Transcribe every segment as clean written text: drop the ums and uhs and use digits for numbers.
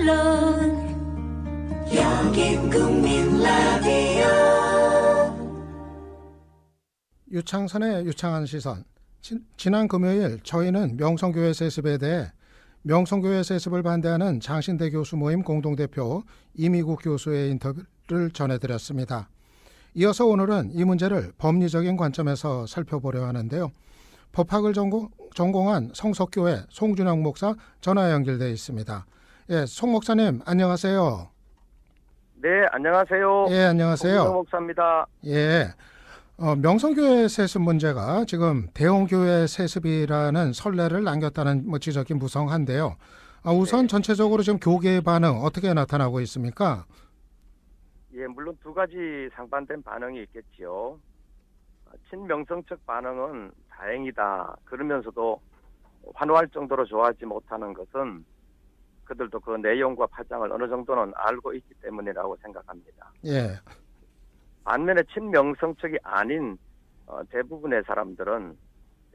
물론 여긴 국민 라디오. 유창선의 유창한 시선. 지난 금요일 저희는 명성교회 세습에 대해 명성교회 세습을 반대하는 장신대 교수 모임 공동대표 이미국 교수의 인터뷰를 전해드렸습니다. 이어서 오늘은 이 문제를 법리적인 관점에서 살펴보려 하는데요. 법학을 전공한 성석교회 송준영 목사 전화 연결되어 있습니다. 예, 송 목사님 안녕하세요. 네, 안녕하세요. 예, 안녕하세요. 송준영 목사입니다. 예. 명성교회 세습 문제가 지금 대형교회 세습이라는 선례를 남겼다는 지적이 무성한데요. 우선 네. 전체적으로 지금 교계의 반응 어떻게 나타나고 있습니까? 예, 물론 두 가지 상반된 반응이 있겠지요. 친명성 측 반응은 다행이다. 그러면서도 환호할 정도로 좋아하지 못하는 것은 그들도 그 내용과 파장을 어느 정도는 알고 있기 때문이라고 생각합니다. 예. 반면에 친명성 측이 아닌 대부분의 사람들은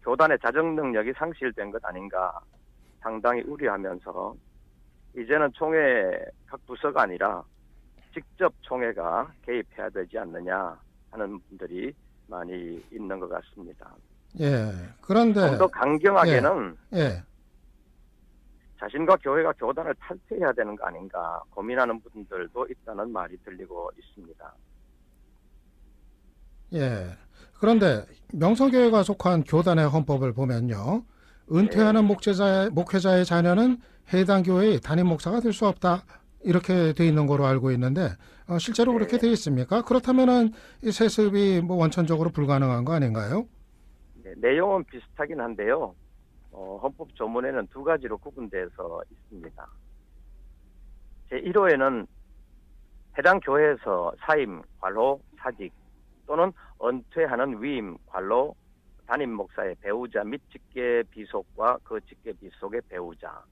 교단의 자정 능력이 상실된 것 아닌가 상당히 우려하면서 이제는 총회 각 부서가 아니라 직접 총회가 개입해야 되지 않느냐 하는 분들이 많이 있는 것 같습니다. 예. 그런데 좀 더 강경하게는 예. 자신과 교회가 교단을 탈퇴해야 되는 거 아닌가 고민하는 분들도 있다는 말이 들리고 있습니다. 예. 그런데 명성교회가 속한 교단의 헌법을 보면요. 은퇴하는 목회자의 자녀는 해당 교회의 담임 목사가 될 수 없다. 이렇게 돼 있는 거로 알고 있는데 실제로 그렇게 돼 있습니까? 그렇다면은 이 세습이 원천적으로 불가능한 거 아닌가요? 네, 내용은 비슷하긴 한데요. 헌법 조문에는 두 가지로 구분돼서 있습니다. 제1호에는 해당 교회에서 사임, 관로, 사직 또는 은퇴하는 위임, 관로, 담임 목사의 배우자 및 직계 비속과 그 직계 비속의 배우자.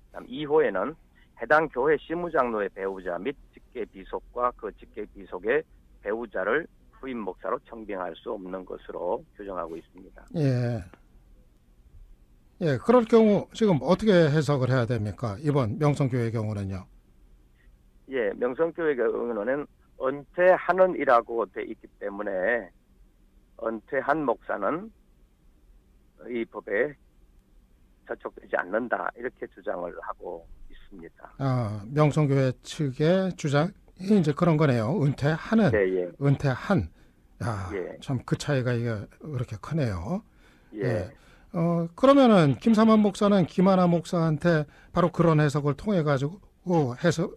그다음 2호에는 해당 교회 시무장로의 배우자 및 직계 비속과 그 직계 비속의 배우자를 후임 목사로 청빙할 수 없는 것으로 규정하고 있습니다. 예. 예, 그럴 경우 지금 어떻게 해석을 해야 됩니까? 이번 명성교회 경우는요. 예, 명성교회 경우는 은퇴하는이라고 돼 있기 때문에 은퇴한 목사는 이 법에 저촉되지 않는다 이렇게 주장을 하고 있습니다. 명성교회 측의 주장이 이제 그런 거네요. 은퇴하는, 네, 예. 은퇴한. 예. 참 그 차이가 이게 그렇게 크네요. 예. 그러면은 김삼환 목사는 김하나 목사한테 바로 그런 해석을 통해 가지고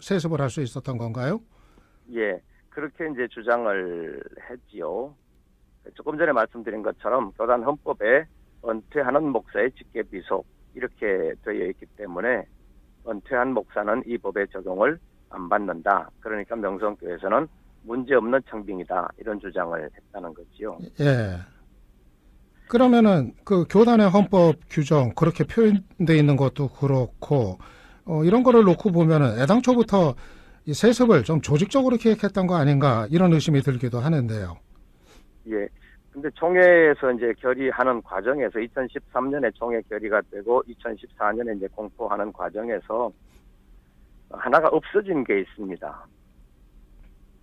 세습을 할 수 있었던 건가요? 예, 그렇게 이제 주장을 했지요. 조금 전에 말씀드린 것처럼 교단 헌법에 은퇴하는 목사의 직계 비속 이렇게 되어 있기 때문에 은퇴한 목사는 이 법의 적용을 안 받는다. 그러니까 명성교회에서는 문제없는 청빙이다. 이런 주장을 했다는 거지요. 예. 그러면은 그 교단의 헌법 규정 그렇게 표현되어 있는 것도 그렇고 이런 거를 놓고 보면은 애당초부터 이 세습을 좀 조직적으로 기획했던 거 아닌가 이런 의심이 들기도 하는데요. 예. 근데 총회에서 이제 결의하는 과정에서 2013년에 총회 결의가 되고 2014년에 이제 공포하는 과정에서 하나가 없어진 게 있습니다.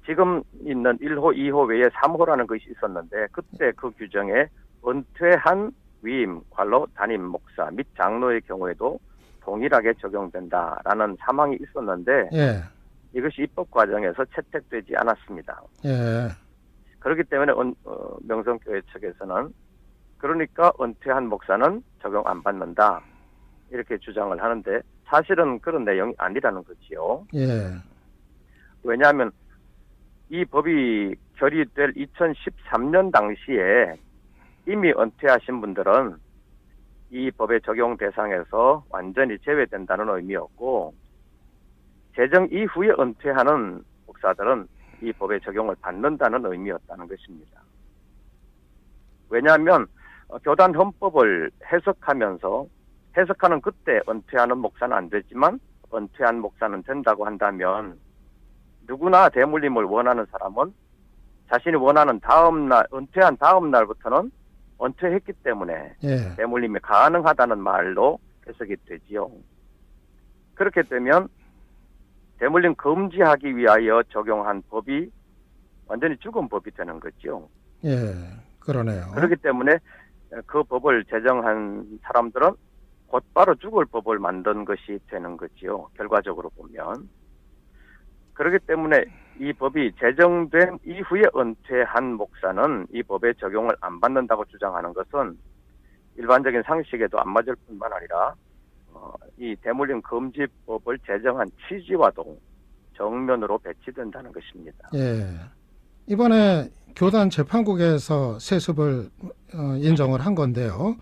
지금 있는 1호, 2호 외에 3호라는 것이 있었는데 그때 그 규정에 은퇴한 위임, 관로, 담임 목사 및 장로의 경우에도 동일하게 적용된다라는 사망이 있었는데 예. 이것이 입법 과정에서 채택되지 않았습니다. 예. 그렇기 때문에 명성교회 측에서는 그러니까 은퇴한 목사는 적용 안 받는다 이렇게 주장을 하는데 사실은 그런 내용이 아니라는 거지요. 예. 왜냐하면 이 법이 결의될 2013년 당시에 이미 은퇴하신 분들은 이 법의 적용 대상에서 완전히 제외된다는 의미였고 제정 이후에 은퇴하는 목사들은 이 법의 적용을 받는다는 의미였다는 것입니다. 왜냐하면 교단 헌법을 해석하면서 해석하는 그때 은퇴하는 목사는 안 되지만 은퇴한 목사는 된다고 한다면 누구나 대물림을 원하는 사람은 자신이 원하는 다음날 은퇴한 다음 날부터는 은퇴했기 때문에 예. 대물림이 가능하다는 말로 해석이 되지요. 그렇게 되면 대물림 금지하기 위하여 적용한 법이 완전히 죽은 법이 되는 거죠. 예, 그러네요. 그렇기 때문에 그 법을 제정한 사람들은 곧바로 죽을 법을 만든 것이 되는 거지요. 결과적으로 보면. 그렇기 때문에 이 법이 제정된 이후에 은퇴한 목사는 이 법의 적용을 안 받는다고 주장하는 것은 일반적인 상식에도 안 맞을 뿐만 아니라 이 대물림 금지법을 제정한 취지와도 정면으로 배치된다는 것입니다. 예. 이번에 교단 재판국에서 세습을 인정을 한 건데요.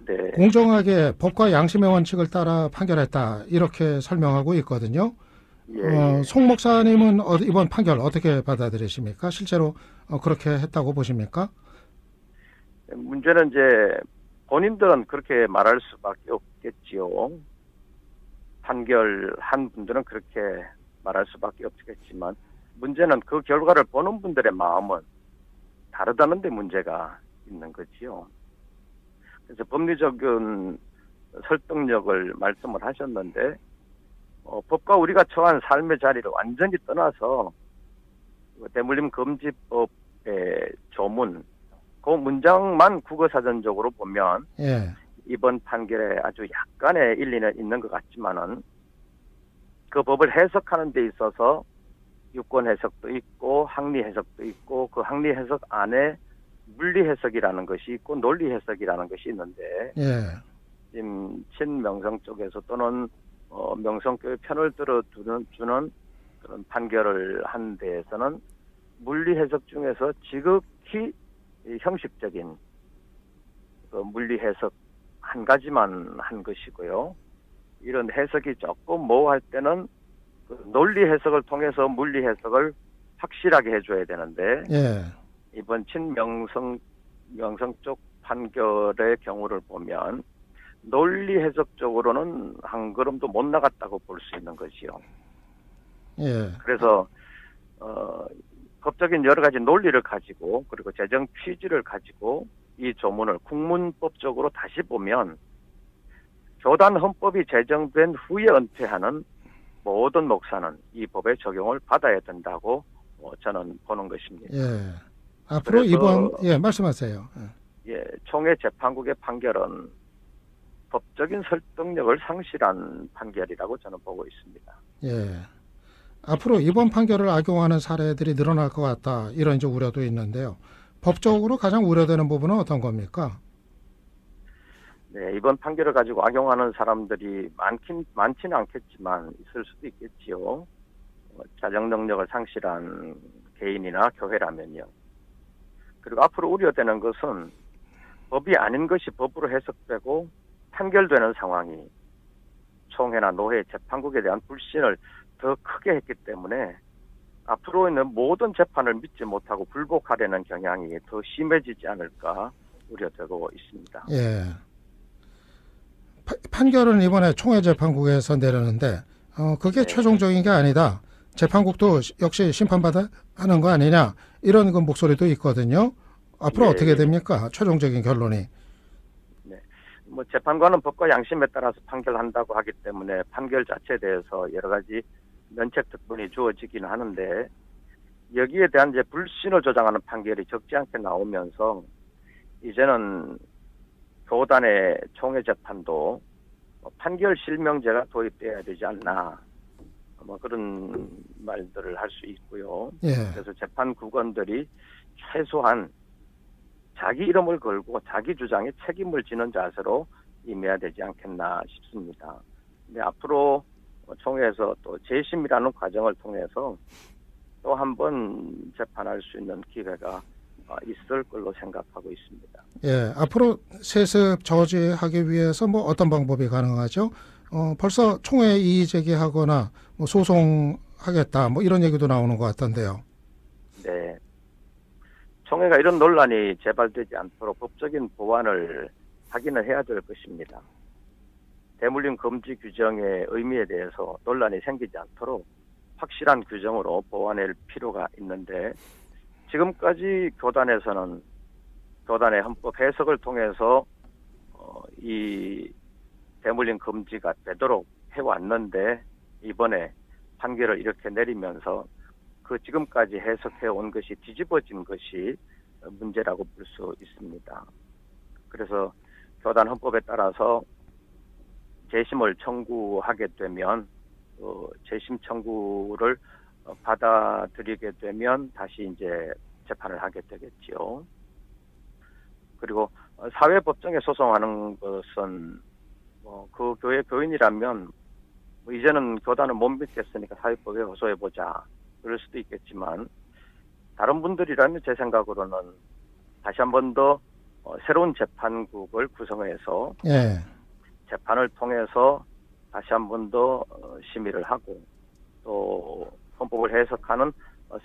네. 공정하게 법과 양심의 원칙을 따라 판결했다 이렇게 설명하고 있거든요. 예. 송 목사님은 이번 판결 어떻게 받아들이십니까? 실제로 그렇게 했다고 보십니까? 문제는 이제 본인들은 그렇게 말할 수밖에 없겠지요. 판결한 분들은 그렇게 말할 수밖에 없겠지만 문제는 그 결과를 보는 분들의 마음은 다르다는 데 문제가 있는 거지요. 그래서 법리적인 설득력을 말씀을 하셨는데 법과 우리가 처한 삶의 자리를 완전히 떠나서 대물림 금지법의 조문 그 문장만 국어사전적으로 보면 예. 이번 판결에 아주 약간의 일리는 있는 것 같지만은 그 법을 해석하는 데 있어서 유권 해석도 있고 학리 해석도 있고 그 학리 해석 안에 물리 해석이라는 것이 있고 논리 해석이라는 것이 있는데 예. 지금 친명성 쪽에서 또는 명성교회 편을 들어주는 그런 판결을 한 데에서는 물리 해석 중에서 지극히 형식적인 그 물리 해석 한 가지만 한 것이고요. 이런 해석이 조금 모호할 때는 그 논리 해석을 통해서 물리 해석을 확실하게 해줘야 되는데 예. 이번 친명성 쪽 판결의 경우를 보면 논리 해석적으로는 한 걸음도 못 나갔다고 볼 수 있는 것이요. 예. 그래서 법적인 여러 가지 논리를 가지고 그리고 재정 취지를 가지고 이 조문을 국문법적으로 다시 보면 교단 헌법이 제정된 후에 은퇴하는 모든 목사는 이 법의 적용을 받아야 된다고 저는 보는 것입니다. 예. 앞으로 이번 말씀하세요. 총회 재판국의 판결은 법적인 설득력을 상실한 판결이라고 저는 보고 있습니다. 예. 앞으로 이번 판결을 악용하는 사례들이 늘어날 것 같다 이런 이제 우려도 있는데요. 법적으로 가장 우려되는 부분은 어떤 겁니까? 네, 이번 판결을 가지고 악용하는 사람들이 많지는 않겠지만 있을 수도 있겠지요. 자정 능력을 상실한 개인이나 교회라면요. 그리고 앞으로 우려되는 것은 법이 아닌 것이 법으로 해석되고 판결되는 상황이 총회나 노회, 재판국에 대한 불신을 더 크게 했기 때문에 앞으로는 모든 재판을 믿지 못하고 불복하려는 경향이 더 심해지지 않을까 우려되고 있습니다. 예. 판결은 이번에 총회 재판국에서 내렸는데 그게 최종적인 게 아니다. 재판국도 역시 심판받아 하는 거 아니냐 이런 그 목소리도 있거든요. 앞으로 어떻게 됩니까? 최종적인 결론이. 네. 재판관은 법과 양심에 따라서 판결한다고 하기 때문에 판결 자체에 대해서 여러 가지 면책 특권이 주어지기는 하는데 여기에 대한 이제 불신을 조장하는 판결이 적지 않게 나오면서 이제는 교단의 총회 재판도 판결 실명제가 도입돼야 되지 않나 그런 말들을 할 수 있고요. 예. 그래서 재판국원들이 최소한 자기 이름을 걸고 자기 주장에 책임을 지는 자세로 임해야 되지 않겠나 싶습니다. 근데 앞으로 총회에서 또 재심이라는 과정을 통해서 또 한 번 재판할 수 있는 기회가 있을 걸로 생각하고 있습니다. 예, 앞으로 세습 저지하기 위해서 어떤 방법이 가능하죠? 벌써 총회 이의 제기하거나 소송하겠다 이런 얘기도 나오는 것 같던데요. 네. 총회가 이런 논란이 재발되지 않도록 법적인 보완을 하기는 해야 될 것입니다. 대물림 금지 규정의 의미에 대해서 논란이 생기지 않도록 확실한 규정으로 보완할 필요가 있는데 지금까지 교단에서는 교단의 헌법 해석을 통해서 이 대물림 금지가 되도록 해왔는데 이번에 판결을 이렇게 내리면서 그 지금까지 해석해 온 것이 뒤집어진 것이 문제라고 볼 수 있습니다. 그래서 교단 헌법에 따라서 재심을 청구하게 되면 재심 청구를 받아들이게 되면 다시 이제 재판을 하게 되겠지요. 그리고 사회법정에 소송하는 것은 그 교회 교인이라면 이제는 교단을 못 믿겠으니까 사회법에 호소해보자 그럴 수도 있겠지만 다른 분들이라면 제 생각으로는 다시 한 번 더 새로운 재판국을 구성해서 예. 재판을 통해서 다시 한 번 더 심의를 하고 또 헌법을 해석하는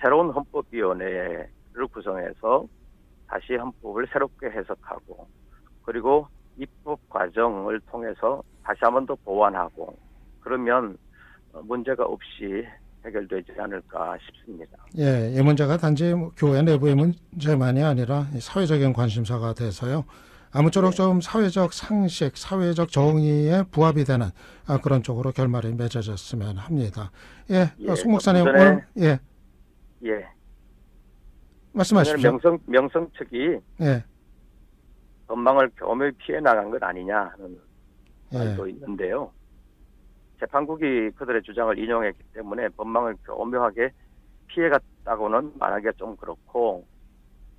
새로운 헌법위원회를 구성해서 다시 헌법을 새롭게 해석하고 그리고 입법 과정을 통해서 다시 한 번 더 보완하고 그러면 문제가 없이 해결되지 않을까 싶습니다. 예, 이 문제가 단지 교회 내부의 문제만이 아니라 사회적인 관심사가 돼서요. 아무쪼록 좀 사회적 상식, 사회적 정의에 부합이 되는 그런 쪽으로 결말이 맺어졌으면 합니다. 예, 송 목사님 오늘 예, 말씀하십시오. 명성 측이 예, 법망을 교묘히 피해 나간 것 아니냐 하는 예, 말도 있는데요. 재판국이 그들의 주장을 인용했기 때문에 법망을 교묘하게 피해갔다고는 말하기가 좀 그렇고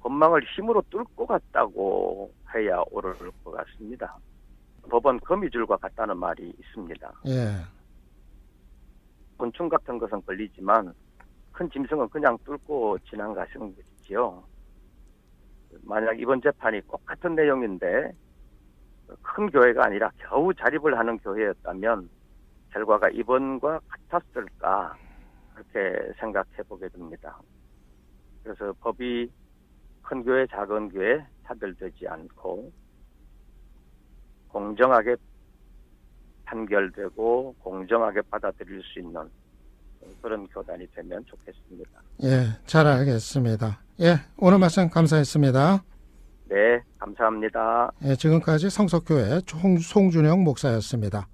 법망을 힘으로 뚫고 갔다고 해야 옳을 것 같습니다. 법은 거미줄과 같다는 말이 있습니다. 예, 곤충 같은 것은 걸리지만 큰 짐승은 그냥 뚫고 지나가시는 것이지요. 만약 이번 재판이 똑같은 내용인데 큰 교회가 아니라 겨우 자립을 하는 교회였다면 결과가 이번과 같았을까 그렇게 생각해 보게 됩니다. 그래서 법이 큰 교회, 작은 교회 차별되지 않고 공정하게 판결되고 공정하게 받아들일 수 있는 그런 교단이 되면 좋겠습니다. 예, 잘 알겠습니다. 예, 오늘 말씀 감사했습니다. 네, 감사합니다. 예, 지금까지 성석교회 송준영 목사였습니다.